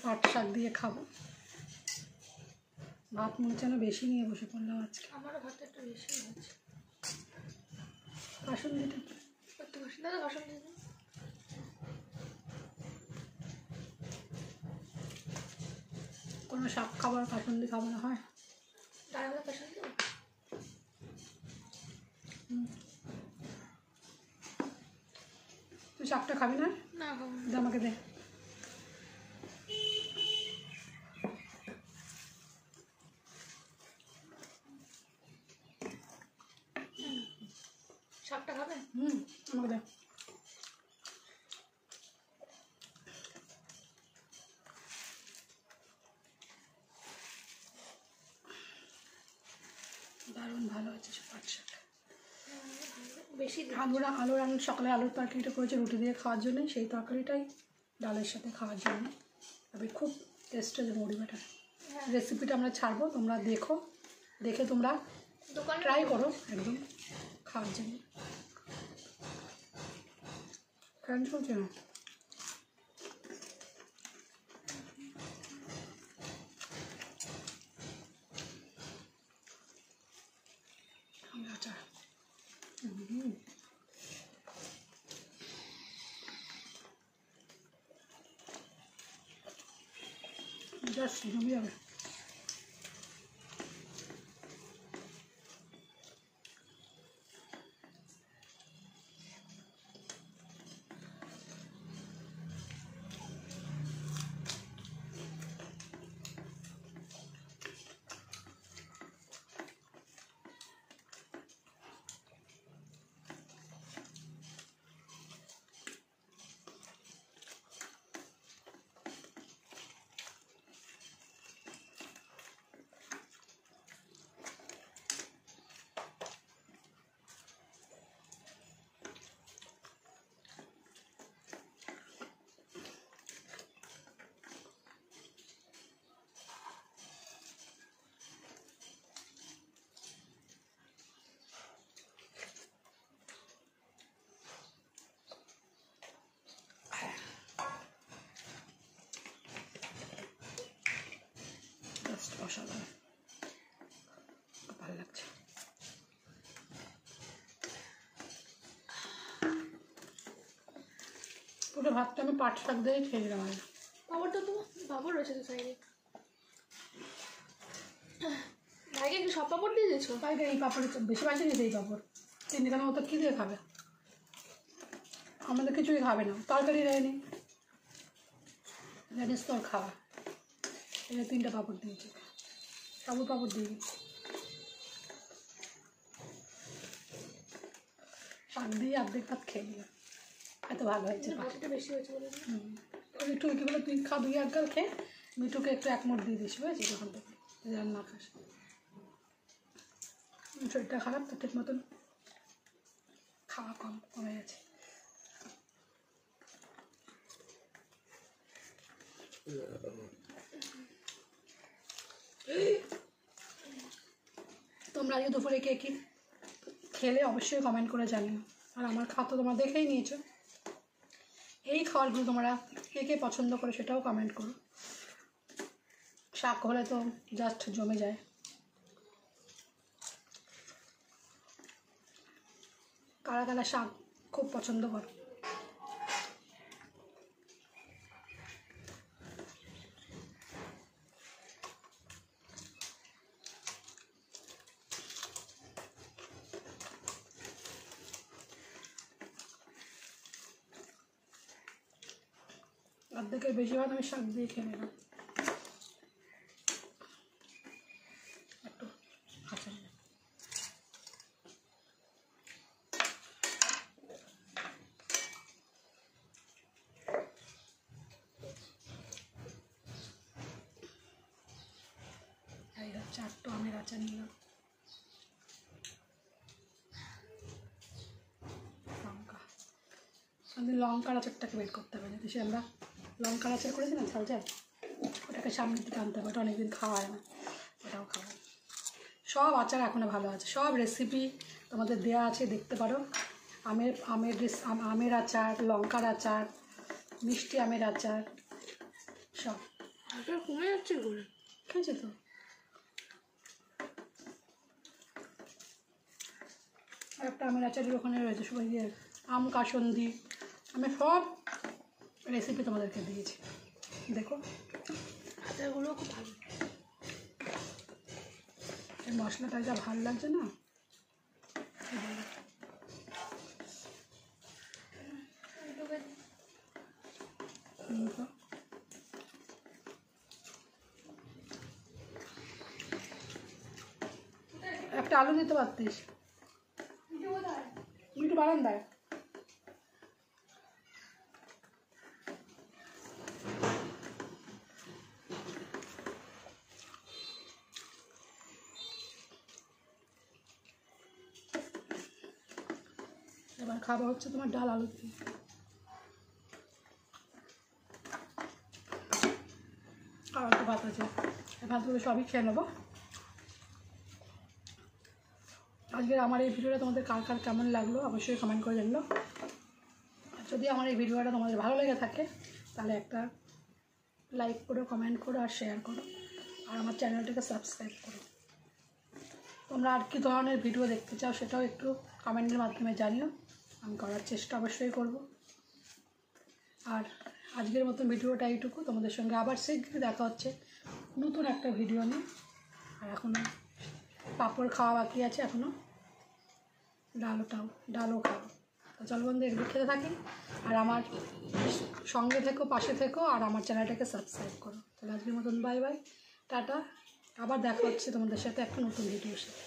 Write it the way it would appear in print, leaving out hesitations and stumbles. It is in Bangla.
পাট শাক দিয়ে খাবো। ভাত মনে হচ্ছে বেশি নিয়ে বসে পড়লাম আজকে। আমারও ভাত একটু বেশি হয়েছে। বাসন্তীটা একটু বসে দাদা, বাসন্তী কোনো শাক খাবার বাসন্তী খাবো না হয়। ডাল বাসন্তী তুই শাকটা খাবি না? না খাবো দে আমাকে দে। শাকটা খাবে? আমাকে দে। দারুণ ভালো হচ্ছে পাট শাক। বেশি আলুর সকালে আলুর তরকারিটা করেছে রুটি দিয়ে খাওয়ার জন্য, সেই তরকারিটাই ডালের সাথে খাওয়ার জন্য। তবে খুব টেস্ট হয়েছে মুড়ি বাটার। রেসিপিটা আমরা ছাড়বো, তোমরা দেখো, দেখে তোমরা ট্রাই করো একদম খাওয়ার জন্য। ফ্যান চলছে না? আচার জাস্ট জমে যাবে। অসাধারণ, খুব ভালো লাগছে। পুরো ভাতটা আমি পাট শাক দিয়ে খেয়ে নিলাম। পাপড়টা তো পাপড় রয়েছে তো সাইডে। ভাইকে কি সব পাপড় দিয়ে দিয়েছো? ভাইকে এই পাপড় বেশি বাঁচে নিতে, এই পাপড় তিনখানা মতো কী দিয়ে খাবে? আমাদের কিছুই খাবে না, তরকারি দেয়নি, জানিস তোর খাওয়া। এই 3টা পাপড় দিয়েছে, সবুজ পাপড় দিয়ে শাক দিয়ে অর্ধেক ভাত খেয়ে নিলাম। এত ভালো হয়েছে, ভাতটা বেশি হয়েছে বলে। একটু কী বলে তুই খা, 2 1 গাল খেয়ে মিঠুকে একটু 1 মুঠ দিয়ে দিস, বুঝেছিস? ওখান থেকে রান্না খাস। শরীরটা খারাপ তো, ঠিক মতন খাওয়া কমে গেছে। তোমরা আজকে দুপুরে কে কি খেলে অবশ্যই কমেন্ট করে জানিও। আর আমার খাওয়া তো তোমরা দেখেই নিয়েছো। এই খাবারগুলো তোমরা কে কে পছন্দ করে সেটাও কমেন্ট করো। শাক হলে তো জাস্ট জমে যায়। কারা কারা শাক খুব পছন্দ করো? অর্ধেকের বেশিরভাগ আমি শাক দিয়ে খেয়ে নিলাম। একটু আচার এই হচ্ছে, একটু আমের আচার নিলাম। আমাদের লঙ্কার আচারটাকে বের করতে হবে, যদি সে আমরা লঙ্কার আচার করেছি না ঝাল ঝাল, ওটাকে সামনের দিকে আনতে হবে। ওটা অনেকদিন খাওয়া হয় না, ওটাও খাবো। সব আচার এখনও ভালো আছে, সব রেসিপি তোমাদের দেওয়া আছে, দেখতে পারো। আমের আচার, লঙ্কার আচার, মিষ্টি আমের আচার, সব ঝালটা কমে যাচ্ছে করে। খেয়েছি তো। আর একটা আমের আচারের ওখানে রয়েছে সবাই দিয়ে আম কাসন্দি, আমি সব রেসিপি তোমাদেরকে দিয়েছি, দেখো। আচারগুলো খুব ভালো। এই মশলাটা যা ভালো লাগছে না। একটা আলু দিতে পারতিস, মিঠু বারান্দায়। এবার খাওয়া হচ্ছে তোমার ডাল আলু দিয়ে। আর একটু ভাত আছে, এই ভাতগুলো সবই খেয়ে নেবো। আজকের আমার এই ভিডিওটা তোমাদের কার কার কেমন লাগলো অবশ্যই কমেন্ট করে জানলো। আর যদি আমার এই ভিডিওটা তোমাদের ভালো লেগে থাকে তাহলে একটা লাইক করো, কমেন্ট করো আর শেয়ার করো, আর আমার চ্যানেলটাকে সাবস্ক্রাইব করো। তোমরা আর কী ধরনের ভিডিও দেখতে চাও সেটাও একটু কমেন্টের মাধ্যমে জানিও, আমি করার চেষ্টা অবশ্যই করব। আর আজকের মতন ভিডিওটা এইটুকু, তোমাদের সঙ্গে আবার শীঘ্রই দেখা হচ্ছে নতুন একটা ভিডিও নিয়ে। আর এখনও পাঁপড় খাওয়া বাকি আছে, এখনও ডালও খাবো। তো চলো বন্ধু, এগুলো খেতে থাকি আর আমার সঙ্গে থেকো, পাশে থেকো, আর আমার চ্যানেলটাকে সাবস্ক্রাইব করো। তাহলে আজকের মতন বাই বাই, টাটা। আবার দেখা হচ্ছে তোমাদের সাথে একটা নতুন ভিডিওর সাথে।